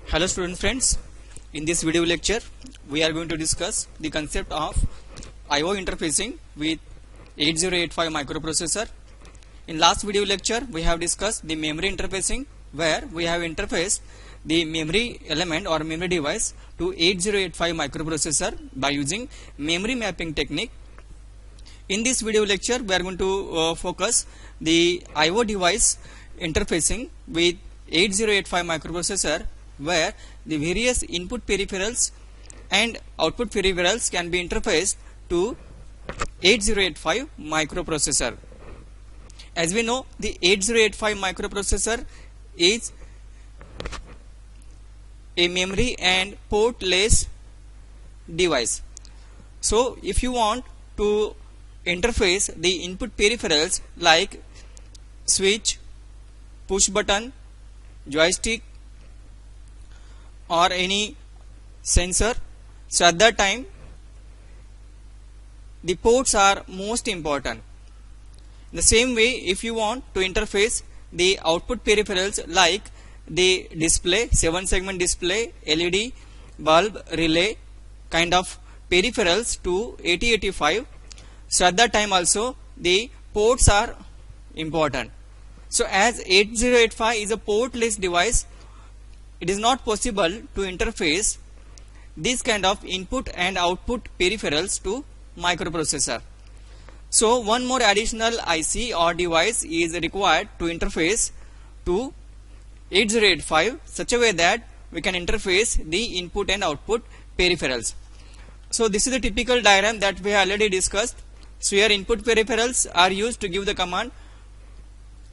Hello student friends, in this video lecture we are going to discuss the concept of I/O interfacing with 8085 microprocessor. In last video lecture we have discussed the memory interfacing, where we have interfaced the memory element or memory device to 8085 microprocessor by using memory mapping technique. In this video lecture we are going to focus the I/O device interfacing with 8085 microprocessor, where the various input peripherals and output peripherals can be interfaced to 8085 microprocessor. As we know, the 8085 microprocessor is a memory and portless device. So if you want to interface the input peripherals like switch, push button, joystick or any sensor, so at that time the ports are most important. In the same way, if you want to interface the output peripherals like the display, 7-segment display, LED, bulb, relay kind of peripherals to 8085, so at that time also the ports are important. So as 8085 is a portless device, it is not possible to interface this kind of input and output peripherals to microprocessor. So one more additional IC or device is required to interface to 8085 such a way that we can interface the input and output peripherals. So this is the typical diagram that we have already discussed. So here input peripherals are used to give the command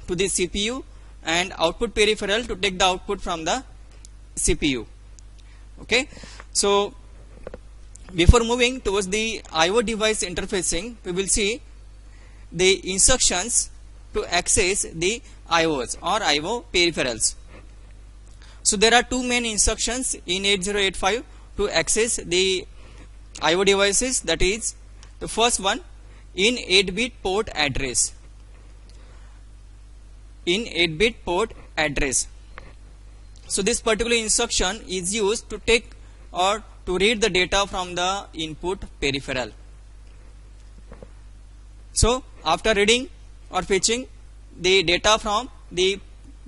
to the CPU and output peripheral to take the output from the CPU. Okay, so before moving towards the I/O device interfacing, we will see the instructions to access the I/Os or I/O peripherals. So there are two main instructions in 8085 to access the I/O devices. That is, the first one, in 8-bit port address. In 8-bit port address. So this particular instruction is used to take or to read the data from the input peripheral. So after reading or fetching the data from the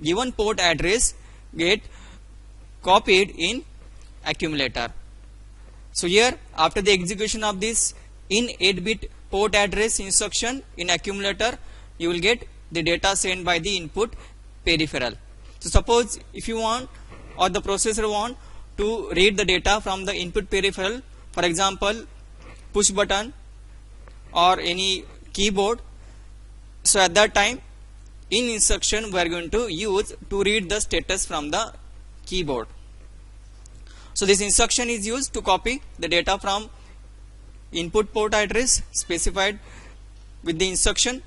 given port address, get copied in accumulator. So here, after the execution of this in 8-bit port address instruction in accumulator, you will get the data sent by the input peripheral. So suppose if you want or the processor want to read the data from the input peripheral, for example push button or any keyboard, so at that time in instruction we are going to use to read the status from the keyboard. So this instruction is used to copy the data from input port address specified with the instruction,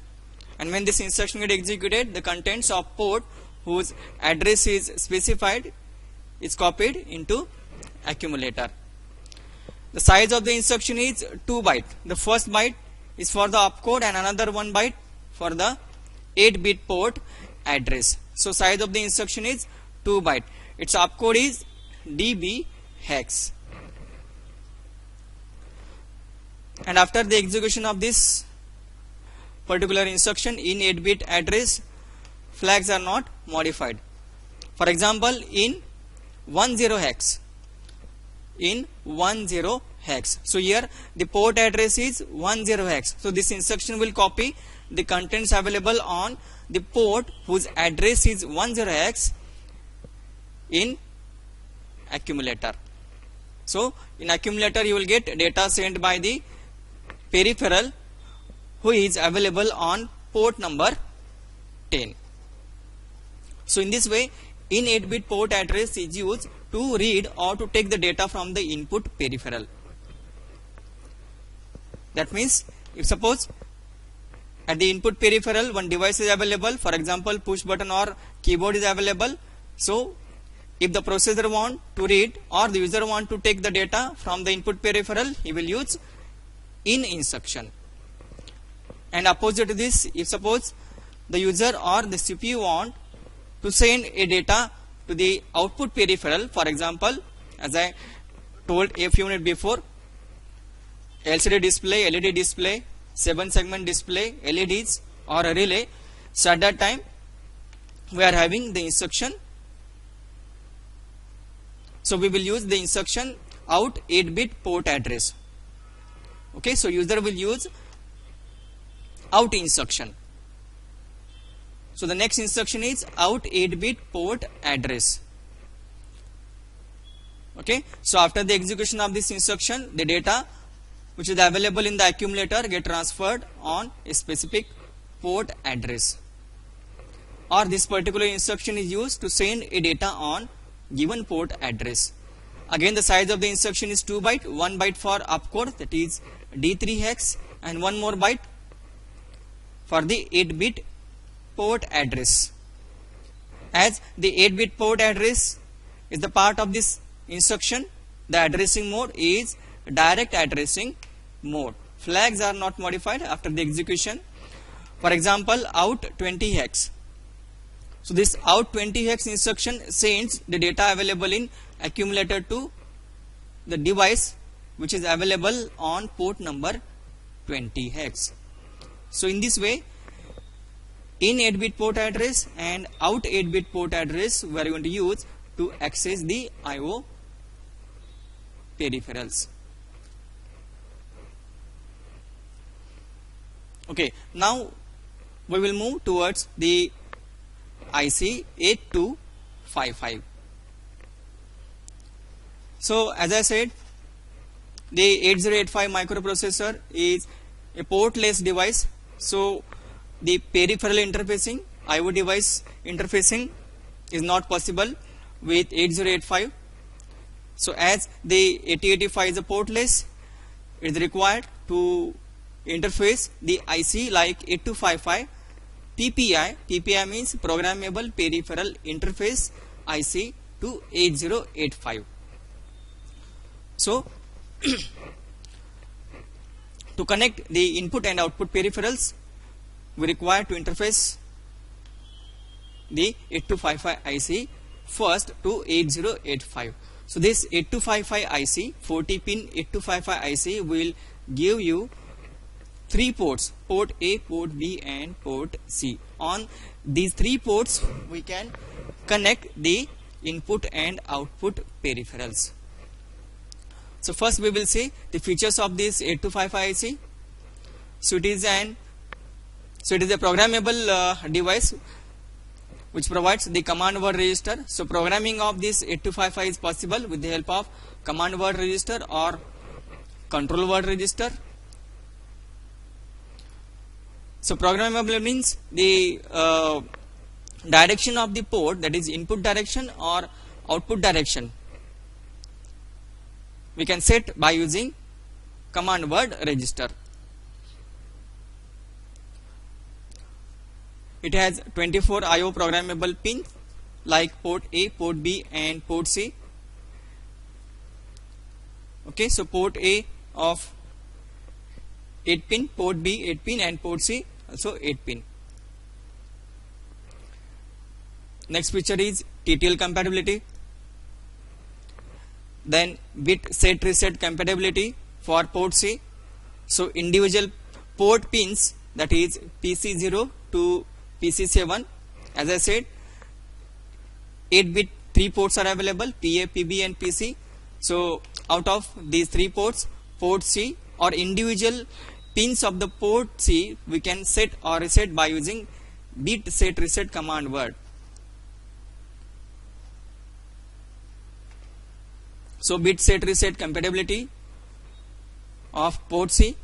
and when this instruction get executed, the contents of port whose address is specified is copied into accumulator. The size of the instruction is 2 byte. The first byte is for the opcode and another 1 byte for the 8-bit port address. So size of the instruction is 2 byte. Its opcode is DB hex. And after the execution of this particular instruction in 8-bit address, flags are not modified. For example, in 10 hex, so here the port address is 10 hex, so this instruction will copy the contents available on the port whose address is 10 hex in accumulator. So in accumulator you will get data sent by the peripheral who is available on port number 10. So in this way, in 8-bit port address is used to read or to take the data from the input peripheral. That means, if suppose at the input peripheral one device is available, for example push button or keyboard is available, so if the processor want to read or the user want to take the data from the input peripheral, he will use in instruction. And opposite to this, if suppose the user or the CPU want to send a data to the output peripheral. For example, as I told a few minutes before, LCD display, LED display, 7-segment display, LEDs or a relay. So at that time we are having the instruction. So we will use the instruction out 8-bit port address. Okay, so user will use out instruction. So the next instruction is out 8-bit port address. Okay, so after the execution of this instruction, the data which is available in the accumulator get transferred on a specific port address, or this particular instruction is used to send a data on given port address. Again, the size of the instruction is 2 byte, 1 byte for opcode, that is D3 hex, and one more byte for the 8-bit port address. As the 8-bit port address is the part of this instruction, the addressing mode is direct addressing mode. Flags are not modified after the execution. For example, out 20 hex. So this out 20 hex instruction sends the data available in accumulator to the device which is available on port number 20 hex. So in this way, in 8-bit port address and out 8-bit port address we are going to use to access the IO peripherals. Okay, now we will move towards the IC 8255. So as I said, the 8085 microprocessor is a portless device. So the peripheral interfacing, IO device interfacing is not possible with 8085. So as the 8085 is a portless, it is required to interface the IC like 8255 PPI. PPI means Programmable Peripheral Interface IC to 8085. So to connect the input and output peripherals, we require to interface the 8255 IC first to 8085. So this 8255 IC, 40 pin 8255 IC will give you 3 ports, port A, port B and port C. On these 3 ports we can connect the input and output peripherals. So first we will see the features of this 8255 IC. So it is a programmable device which provides the command word register. So programming of this 8255 is possible with the help of command word register or control word register. So programmable means the direction of the port, that is input direction or output direction, we can set by using command word register. It has 24 IO programmable pins like port A, port B and port C. Okay, so port A of 8 pin, port B 8 pin and port C also 8 pin. Next feature is TTL compatibility. Then bit set reset compatibility for port C. So individual port pins, that is PC0 to PC7, as I said, 8-bit 3 ports are available, PA, PB and PC. So out of these 3 ports, port C or individual pins of the port C we can set or reset by using bit set reset command word. So bit set reset compatibility of port C.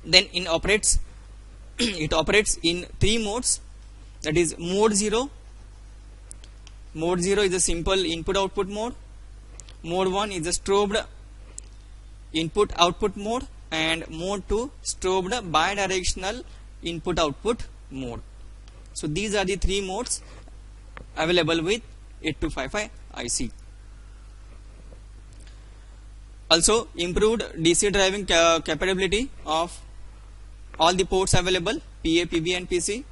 Then it operates in 3 modes, that is mode 0. Mode 0 is a simple input output mode. Mode 1 is a strobed input output mode, and mode 2 strobed bidirectional input output mode. So these are the 3 modes available with 8255 IC. Also improved DC driving capability of all the ports available, PA, PB and PC.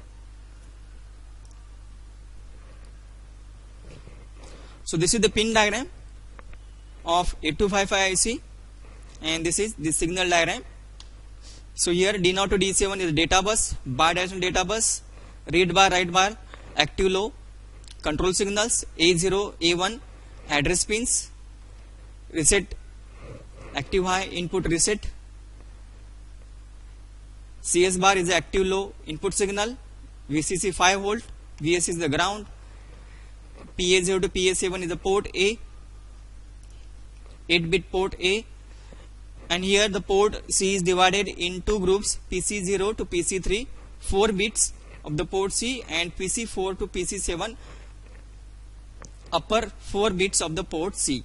So this is the pin diagram of 8255 IC, and this is the signal diagram. So here D0 to D7 is data bus, bidirectional data bus, read bar, write bar, active low, control signals, A0, A1, address pins, reset, active high, input reset, CS bar is the active low input signal, VCC 5 volt, VS is the ground, PA0 to PA7 is the port A, 8-bit port A, and here the port C is divided in two groups, PC0 to PC3, 4 bits of the port C, and PC4 to PC7, upper 4 bits of the port C,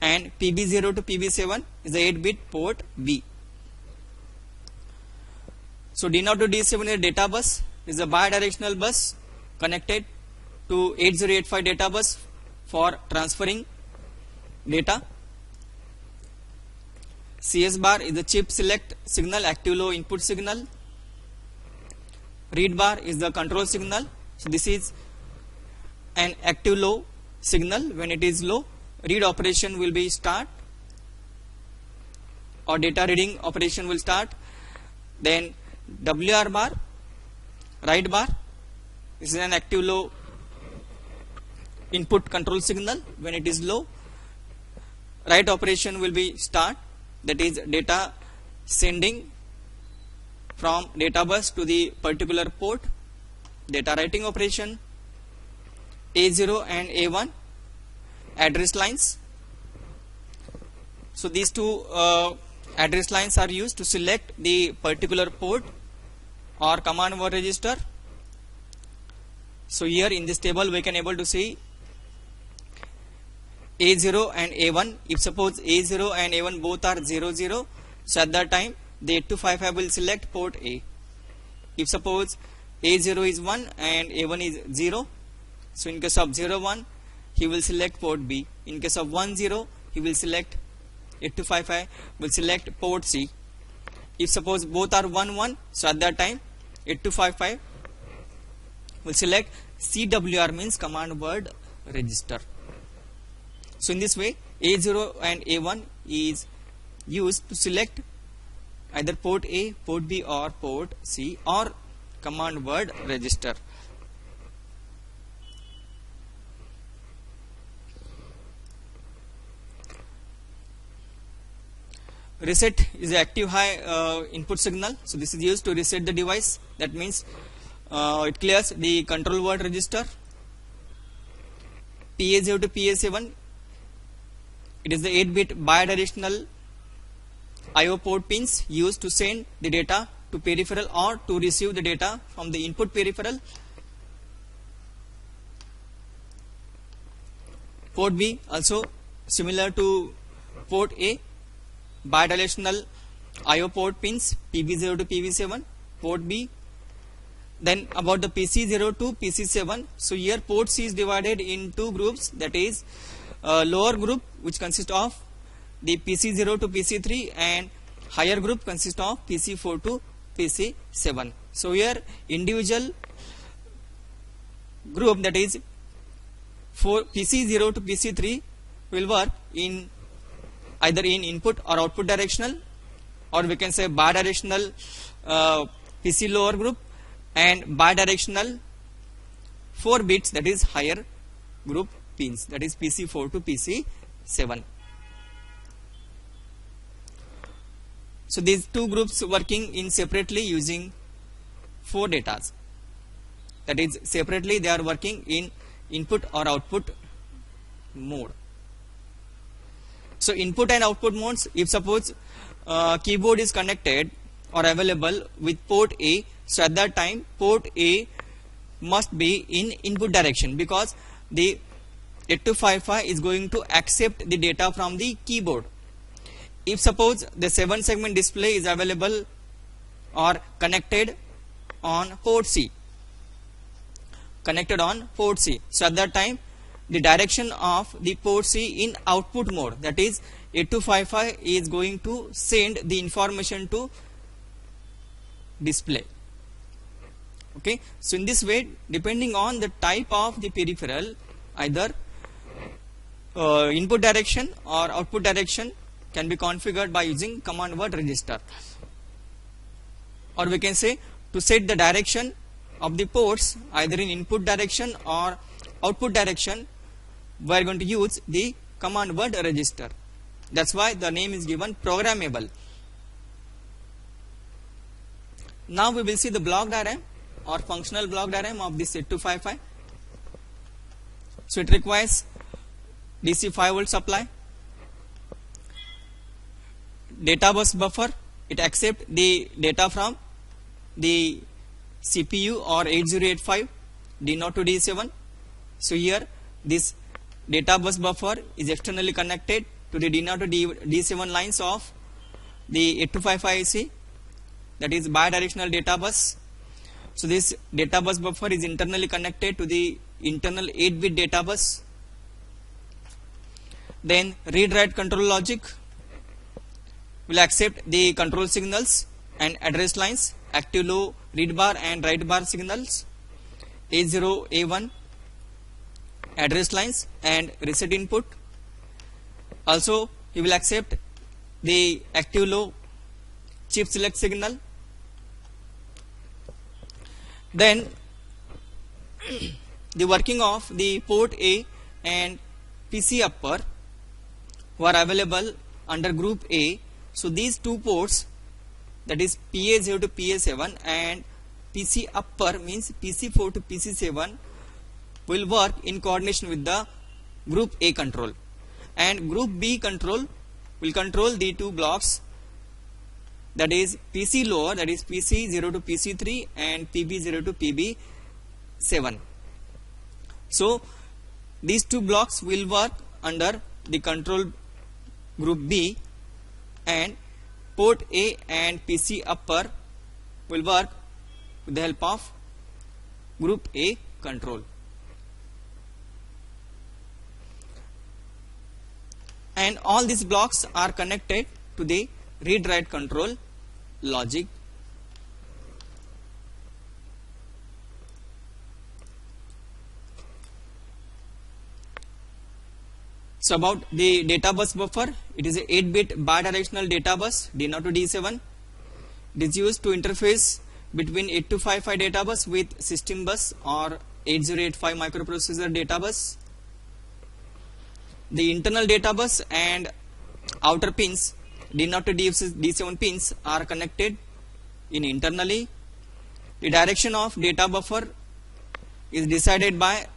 and PB0 to PB7 is the 8-bit port B. So D0 to D7 is a data bus, is a bidirectional bus connected to 8085 data bus for transferring data. CS bar is the chip select signal, active low input signal. Read bar is the control signal. So this is an active low signal. When it is low, read operation will be start, or data reading operation will start. Then WR bar, write bar, this is an active low input control signal. When it is low, write operation will be start, that is data sending from data bus to the particular port, data writing operation, A0 and A1, address lines. So these two address lines are used to select the particular port or command word register. So here in this table we can able to see A0 and A1. If suppose A0 and A1 both are 00, so at that time the 8255 will select port A. If suppose A0 is 1 and A1 is 0, so in case of 01 he will select port B. In case of 10 he will select 8255 will select port C. If suppose both are 11, so at that time 8255 will select CWR, means command word register. So in this way A0 and A1 is used to select either port A, port B or port C or command word register. Reset is the active high input signal. So this is used to reset the device. That means it clears the control word register. PA0 to PA7, it is the 8-bit bidirectional IO port pins used to send the data to peripheral or to receive the data from the input peripheral. Port B also similar to port A, bidirectional IO port pins, PB0 to PB7, port B. Then about the PC0 to PC7, so here port C is divided in two groups, that is lower group which consists of the PC0 to PC3 and higher group consists of PC4 to PC7. So here individual group, that is for PC0 to PC3 will work in either in input or output directional, or we can say bidirectional PC lower group and bidirectional 4 bits, that is higher group pins, that is PC4 to PC7. So these two groups working in separately using 4 datas, that is separately they are working in input or output mode. So input and output modes, if suppose keyboard is connected or available with port A, so at that time port A must be in input direction, because the 8255 is going to accept the data from the keyboard. If suppose the 7-segment display is available or connected on port C, so at that time the direction of the port C in output mode, that is 8255 is going to send the information to display. Okay, so in this way, depending on the type of the peripheral either input direction or output direction can be configured by using command word register, or we can say to set the direction of the ports either in input direction or output direction, we are going to use the command word register. That's why the name is given programmable. Now we will see the block diagram or functional block diagram of this 8255. So it requires DC 5 volt supply, data bus buffer, it accepts the data from the CPU or 8085 D0 to D7. So here this data bus buffer is externally connected to the D0 to D7 lines of the 8255 IC, that is bidirectional data bus. So this data bus buffer is internally connected to the internal 8-bit data bus. Then read write control logic will accept the control signals and address lines, active low read bar and write bar signals, A0 A1 address lines and reset input. Also he will accept the active low chip select signal. Then the working of the port A and PC upper were available under group A. So these two ports, that is PA0 to PA7 and PC upper means PC4 to PC7, will work in coordination with the group A control, and group B control will control the two blocks, that is PC lower, that is PC0 to PC3 and PB0 to PB7. So these two blocks will work under the control group B, and port A and PC upper will work with the help of group A control. And all these blocks are connected to the read write control logic. So about the data bus buffer, it is a 8-bit bidirectional data bus D0 to D7. It is used to interface between 8255 data bus with system bus or 8085 microprocessor data bus. The internal data bus and outer pins D0 to D7 pins are connected in internally. The direction of data buffer is decided by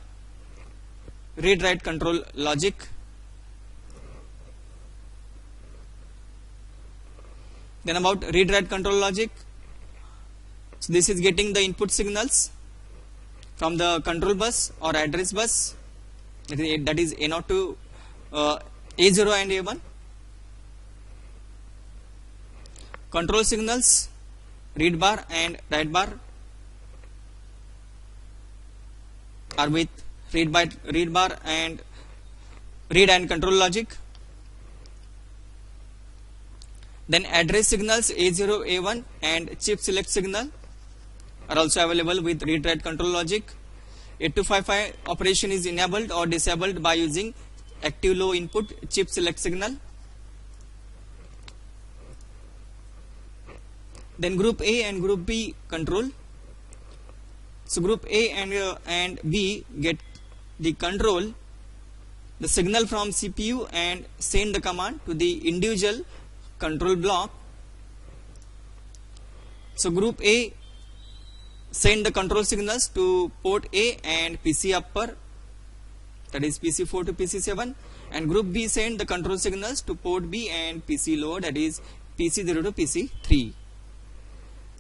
read write control logic. Then about read write control logic, so this is getting the input signals from the control bus or address bus, that is A0 to A0 and A1. Control signals, read bar and write bar are with read bar and read and control logic. Then address signals A0, A1 and chip select signal are also available with read write control logic. 8255 operation is enabled or disabled by using active low input chip select signal. Then group A and group B control. So group A and B get the control the signal from CPU and send the command to the individual control block. So group A send the control signals to port A and PC upper, that is PC4 to PC7, and group B send the control signals to port B and PC lower, that is PC0 to PC3.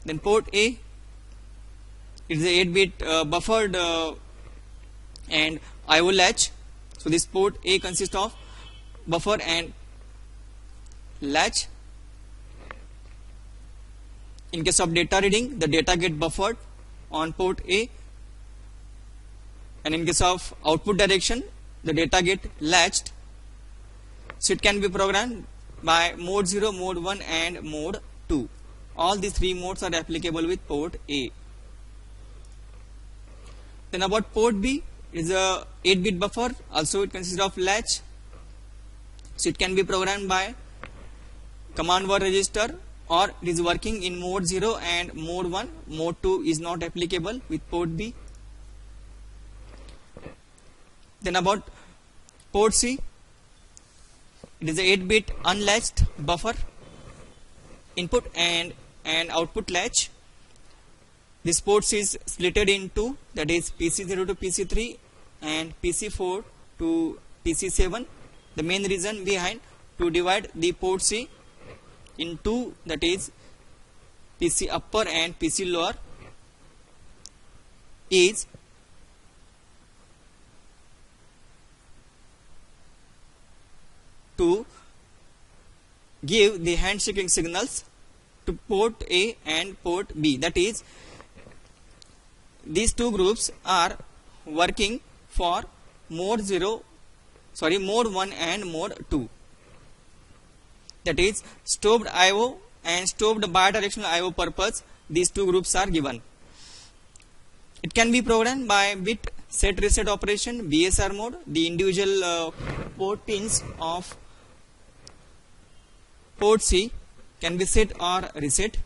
Then port A is a 8-bit buffered and IO latch. So this port A consists of buffer and latch. In case of data reading, the data get buffered on port A, and in case of output direction, the data get latched. So it can be programmed by mode 0, mode 1 and mode 2. All these three modes are applicable with port A. Then about port B, It is a 8-bit buffer. Also it consists of latch. So it can be programmed by command word register, or it is working in mode 0 and mode 1. Mode 2 is not applicable with port B. Then about port C, it is a 8-bit unlatched buffer, input and output latch. This ports is splitted in two, that is PC0 to PC3 and PC4 to PC7. The main reason behind to divide the port C in two, that is PC upper and PC lower, is to give the handshaking signals to port A and port B. That is, these two groups are working for mode 1 and mode 2. That is, stopped IO and stopped bidirectional IO purpose, these two groups are given. It can be programmed by bit set reset operation, BSR mode. The individual port pins of port C can be set or reset.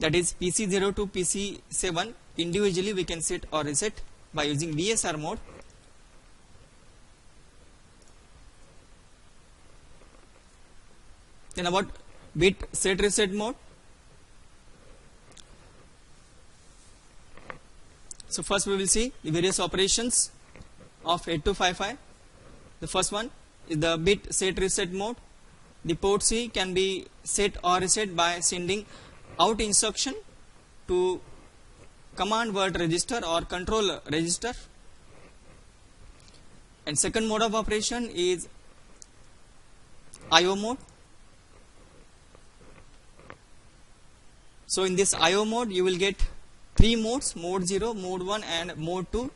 That is PC0 to PC7 individually we can set or reset by using BSR mode. Then about bit set reset mode. So first we will see the various operations of 8255. The first one is the bit set reset mode. The port C can be set or reset by sending out instruction to command word register or control register. And second mode of operation is IO mode. So in this IO mode you will get three modes: mode 0, mode 1 and mode 2.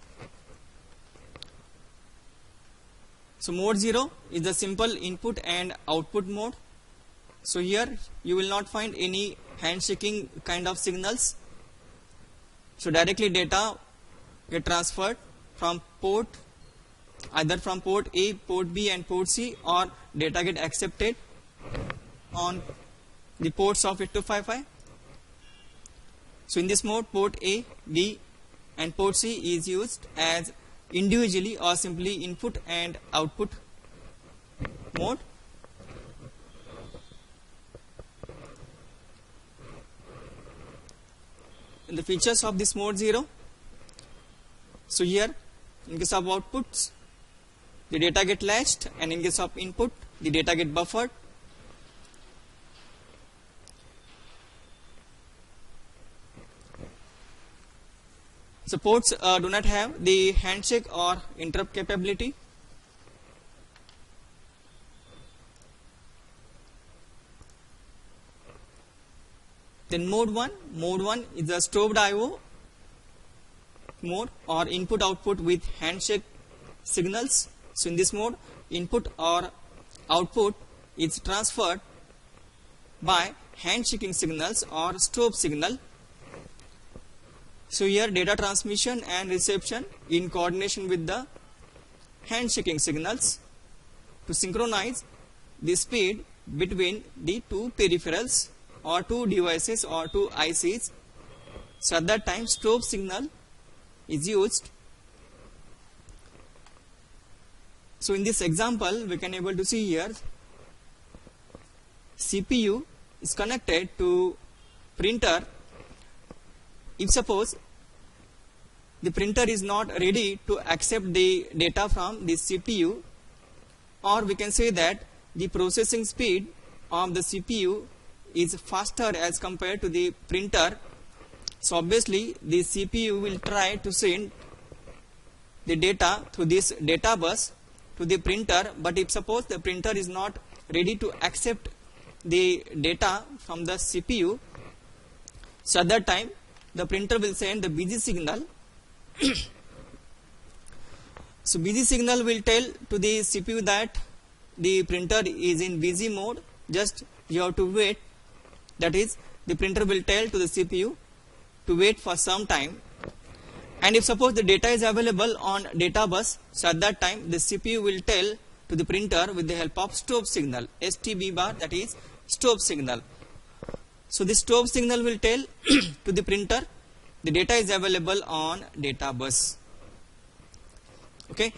So mode 0 is the simple input and output mode. So here you will not find any handshaking kind of signals. So directly data get transferred from port, either from port A, port B and port C, or data get accepted on the ports of 8255. So in this mode, port A, B and port C is used as individually or simply input and output mode. And the features of this mode 0. So here in case of outputs the data get latched, and in case of input the data get buffered. So ports do not have the handshake or interrupt capability. Then mode 1 is a stopped IO mode or input output with handshake signals. So in this mode input or output is transferred by handshaking signals or stop signal. So here data transmission and reception in coordination with the handshaking signals to synchronize the speed between the two peripherals or two devices or two ICs. So at that time stop signal is used. So in this example we can able to see here CPU is connected to printer. If suppose the printer is not ready to accept the data from the CPU, or we can say that the processing speed of the CPU is faster as compared to the printer, so obviously the CPU will try to send the data through this data bus to the printer. But if suppose the printer is not ready to accept the data from the CPU, so at that time the printer will send the busy signal. So busy signal will tell to the CPU that the printer is in busy mode, just you have to wait. That is, the printer will tell to the CPU to wait for some time, And if suppose the data is available on data bus, so at that time the CPU will tell to the printer with the help of stop signal, STB bar, that is stop signal. So this stop signal will tell to the printer the data is available on data bus. Okay,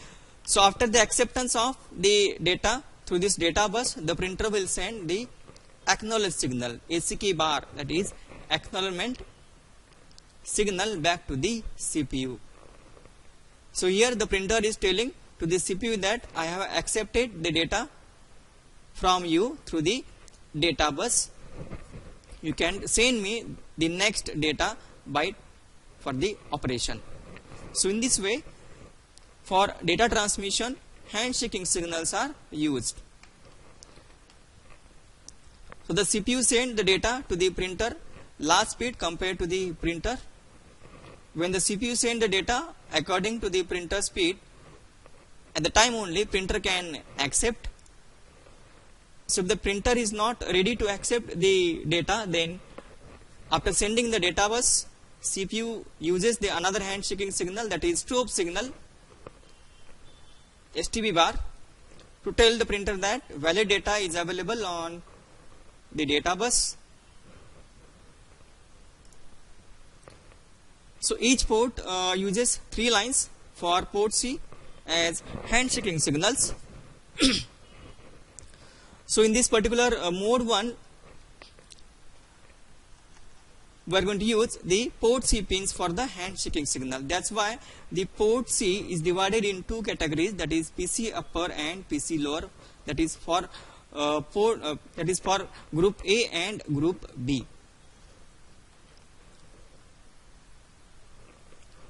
so after the acceptance of the data through this data bus, the printer will send the acknowledge signal, ACK bar, that is acknowledgement signal, back to the CPU. So here the printer is telling to the CPU that I have accepted the data from you through the data bus. You can send me the next data byte for the operation. So in this way, for data transmission, handshaking signals are used. So the CPU send the data to the printer last speed compared to the printer. When the CPU send the data according to the printer speed, at the time only printer can accept. So if the printer is not ready to accept the data, then after sending the data bus, CPU uses the another handshaking signal, that is stop signal, STB bar, to tell the printer that valid data is available on the data bus. So each port uses 3 lines for port C as handshaking signals. So in this particular mode 1, we are going to use the port C pins for the handshaking signal. That's why the port C is divided in 2 categories, that is PC upper and PC lower, that is for group A and group B.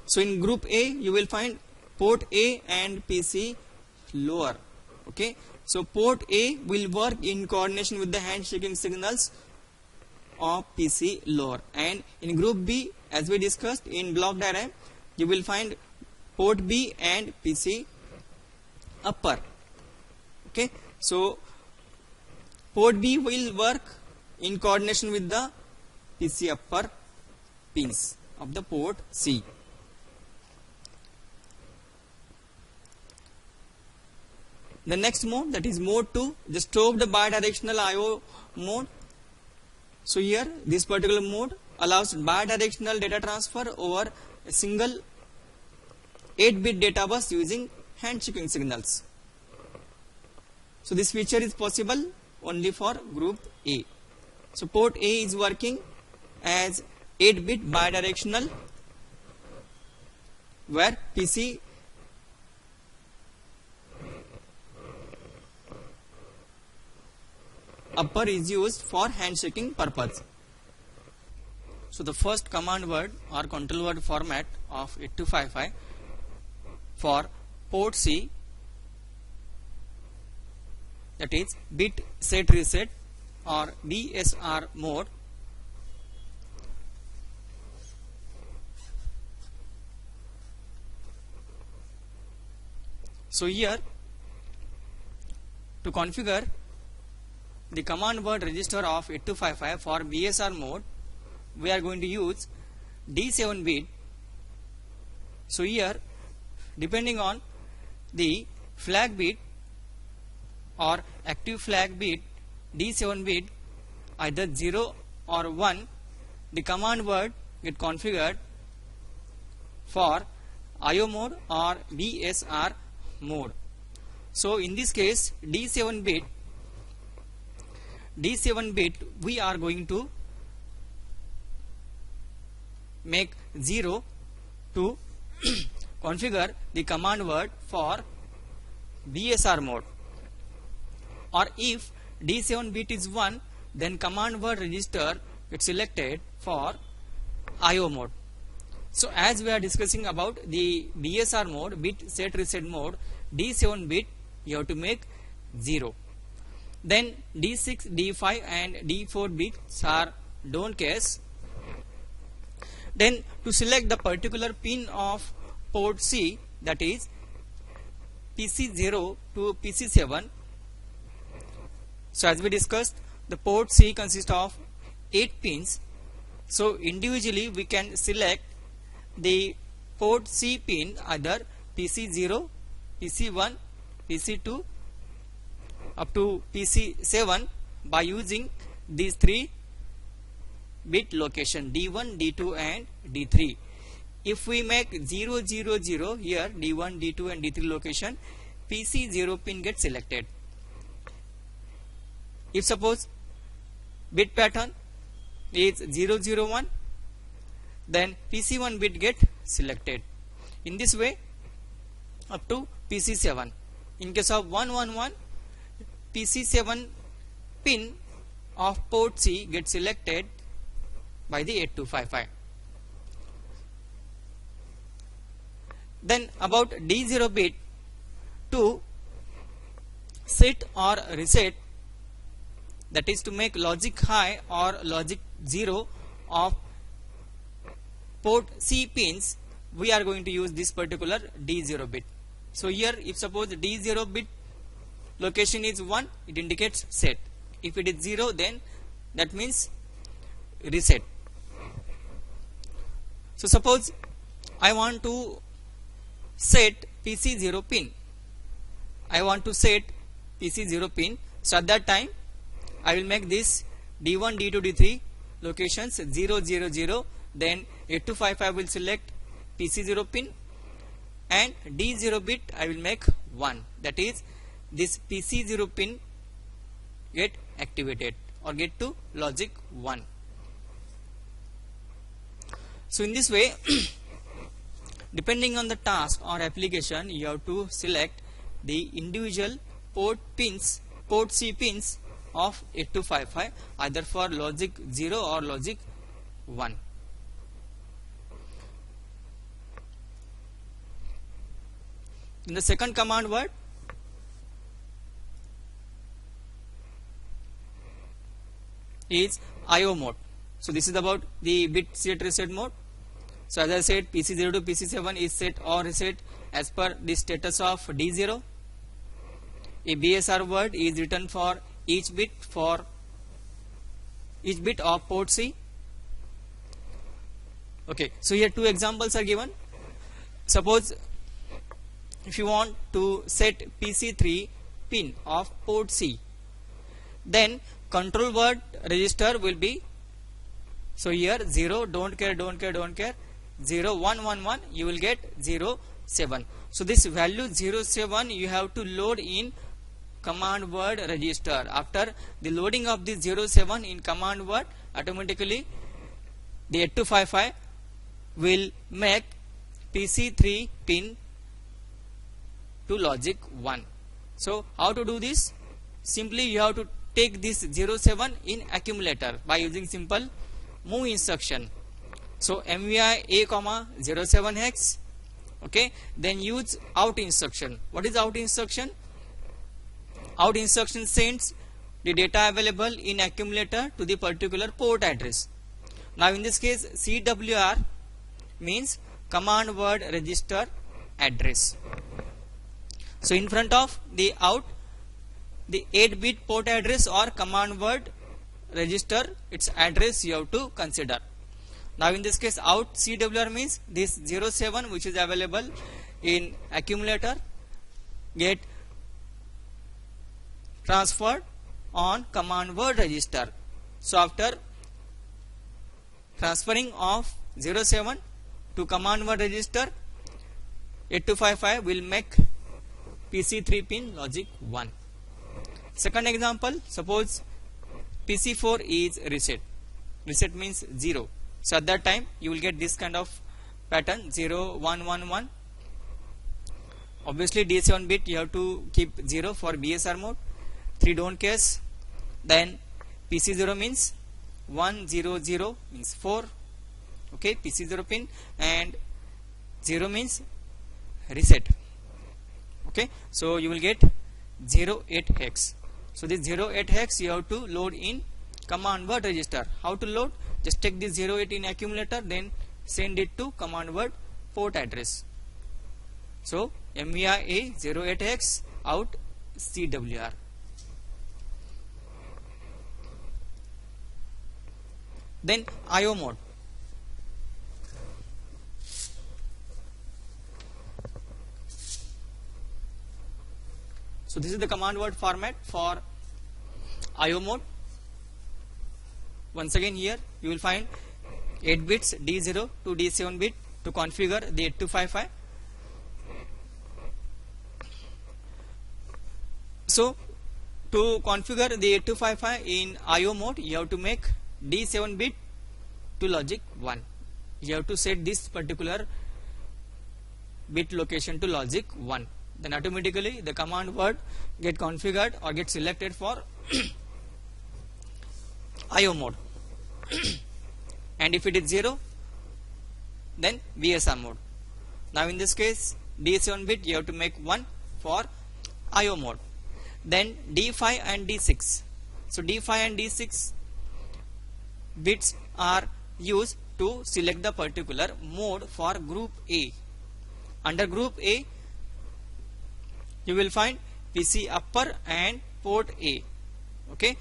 So in group A you will find port A and PC lower. Okay, so port A will work in coordination with the handshaking signals of PC lower, and in group B, as we discussed in block diagram, you will find port B and PC upper. Okay, so port B will work in coordination with the PC upper pins of the port C. The next mode, that is mode 2, the stopped bidirectional IO mode. So here this particular mode allows bidirectional data transfer over a single 8-bit data bus using handshaking signals. So this feature is possible only for group A. So port A is working as 8-bit bidirectional, where PC upper is used for handshaking purpose. So the first command word or control word format of 8255 for port C, that is bit set reset or BSR mode. So here, to configure the command word register of 8255 for BSR mode, we are going to use D7 bit. So here, depending on the flag bit or active flag bit, D7 bit, either 0 or 1, the command word get configured for IO mode or BSR mode. So in this case, D7 bit we are going to make 0 to configure the command word for BSR mode, or if D7 bit is 1, then command word register gets selected for IO mode. So as we are discussing about the BSR mode, bit set reset mode, D7 bit you have to make 0. Then D6, D5 and D4 bits are don't case. Then to select the particular pin of port C, that is PC0 to PC7. So as we discussed, the port C consists of 8 pins. So individually we can select the port C pin either PC0, PC1, PC2 up to PC7 by using these 3 bit location D1, D2 and D3. If we make 0, 0, 0 here, D1, D2 and D3 location, PC0 pin gets selected. If suppose bit pattern is 0, 0, 1, then PC1 bit get selected. In this way up to PC7. In case of 1, 1, 1, PC7 pin of port C gets selected by the 8255. Then about D0 bit, to set or reset, that is to make logic high or logic 0 of port C pins, we are going to use this particular D0 bit. So here if suppose D0 bit location is 1, it indicates set. If it is 0, then that means reset. So suppose I want to set PC0 pin. I want to set PC0 pin. So at that time I will make this D1, D2, D3 locations 0, 0, 0. Then 8255 will select PC0 pin, and D0 bit I will make 1. That is, this PC0 pin get activated or get to logic 1. So in this way, depending on the task or application, you have to select the individual port pins, port C pins of 8255, either for logic 0 or logic 1. In the second command word, is IO mode. So this is about the bit set reset mode. So as I said, PC0 to PC7 is set or reset as per the status of D0. A BSR word is written for each bit of port C. Okay, so here 2 examples are given. Suppose if you want to set PC3 pin of port C, then control word register will be, so here 0, don't care, 0, 1, 1, 1, you will get 0, 7. So this value 0, 7 you have to load in command word register. After the loading of this 0, 7 in command word, automatically the 8255 will make PC3 pin to logic 1. So how to do this? Simply you have to take this 07 in accumulator by using simple move instruction. So MVI A, 07 hex. Okay, then use out instruction. What is out instruction? Out instruction sends the data available in accumulator to the particular port address. Now in this case, CWR means command word register address. So in front of the out, the 8-bit port address or command word register, its address you have to consider. Now in this case, out CWR means this 07 which is available in accumulator get transferred on command word register. So after transferring of 07 to command word register, 8255 will make PC3 pin logic 1. Second example, suppose PC4 is reset. Reset means 0. So at that time you will get this kind of pattern 0, 1, 1, 1. Obviously D7 bit you have to keep 0 for BSR mode. 3 don't case. Then PC0 means 1, 0, 0 means 4. Okay, PC0 pin, and 0 means reset. Okay, so you will get 08 hex. So this 08 hex you have to load in command word register. How to load? Just take this 08 in accumulator, then send it to command word port address. So MVI A 08 hex out CWR. Then IO mode. So this is the command word format for IO mode. Once again, here you will find 8 bits D0 to D7 bit to configure the 8255. So to configure the 8255 in IO mode, you have to make D7 bit to logic 1. You have to set this particular bit location to logic 1. Then automatically the command word get configured or get selected for IO mode. And if it is 0, then VSR mode. Now in this case, D7 bit you have to make 1 for IO mode. Then D5 and D6. So D5 and D6 bits are used to select the particular mode for group A. Under group A, you will find PC upper and port A. Okay.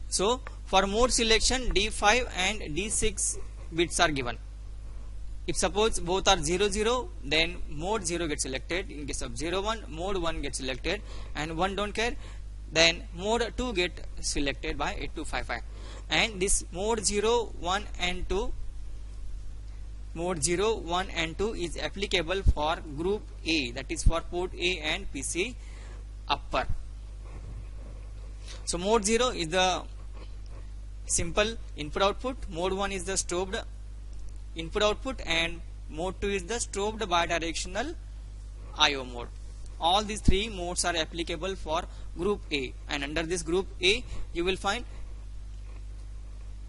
So for mode selection, D5 and D6 bits are given. If suppose both are 0 0, then mode 0 gets selected. In case of 0 1, mode 1 gets selected, and 1 don't care, then mode 2 get selected by 8255. And this mode 0 1 and 2, mode 0 1 and 2 is applicable for group A, that is for port A and PC upper. So mode 0 is the simple input output, mode 1 is the strobed input output, and mode 2 is the strobed bidirectional IO mode. All these three modes are applicable for group A, and under this group A you will find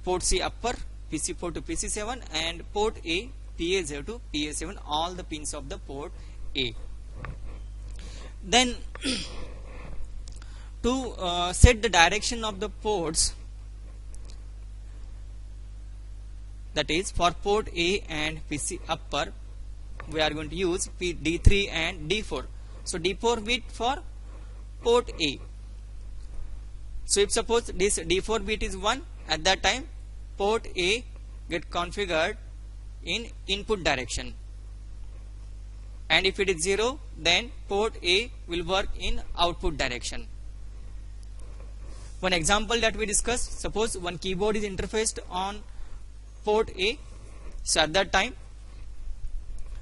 port C upper, PC4 to PC7, and port A, PA0 to PA7, all the pins of the port A. Then to set the direction of the ports, that is for port A and PC upper, we are going to use D3 and D4. So D4 bit for port A. So if suppose this D4 bit is 1, at that time port A get configured in input direction, and if it is 0, then port A will work in output direction. One example that we discussed, suppose one keyboard is interfaced on port A, so at that time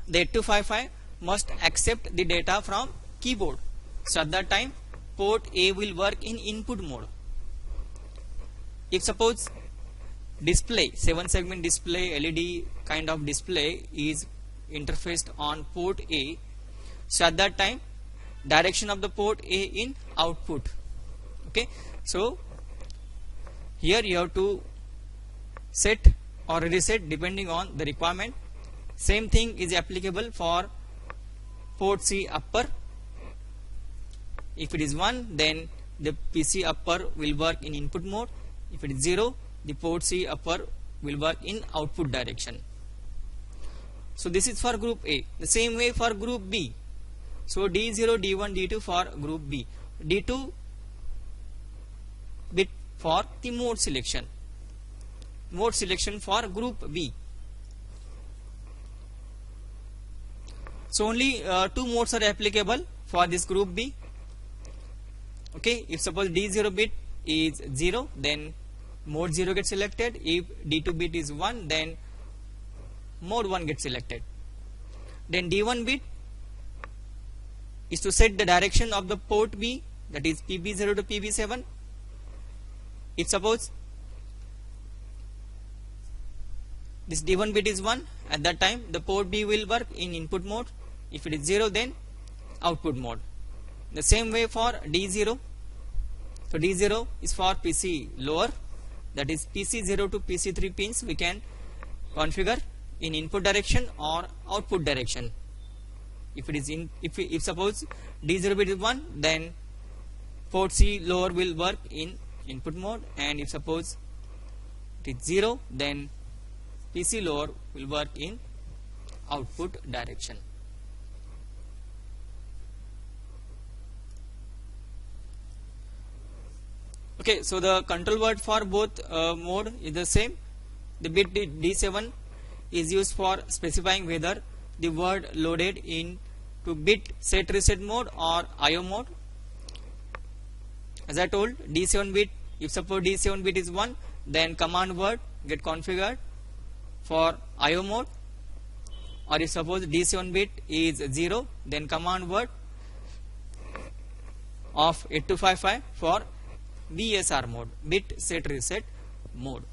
the 8255 must accept the data from keyboard. So at that time port A will work in input mode. If suppose display, 7 segment display, LED kind of display is interfaced on port A, so at that time direction of the port A in output. Okay, so here you have to set or reset depending on the requirement. Same thing is applicable for port C upper. If it is 1, then the PC upper will work in input mode. If it is 0, the port C upper will work in output direction. So this is for group A. The same way for group B. So D0, D1, D2 for group B. D2 bit for the mode selection. Mode selection for group B. So only 2 modes are applicable for this group B. Okay, if suppose D0 bit is 0, then mode 0 gets selected. If D2 bit is 1, then mode 1 gets selected. Then D1 bit is to set the direction of the port B, that is PB0 to PB7. If suppose this D1 bit is 1, at that time the port B will work in input mode. If it is 0, then output mode. The same way for D0. So D0 is for PC lower, that is PC0 to PC3 pins we can configure in input direction or output direction. If it is if suppose D0 bit is 1, then port C lower will work in input mode, and if suppose it is 0, then PC lower will work in output direction. Okay, so the control word for both mode is the same. The bit D7 is used for specifying whether the word loaded in to bit set reset mode or IO mode. As I told, D7 bit, if suppose D7 bit is 1, then command word get configured for IO mode, or if suppose D7 bit is 0, then command word of 8255 for BSR mode, bit set reset mode.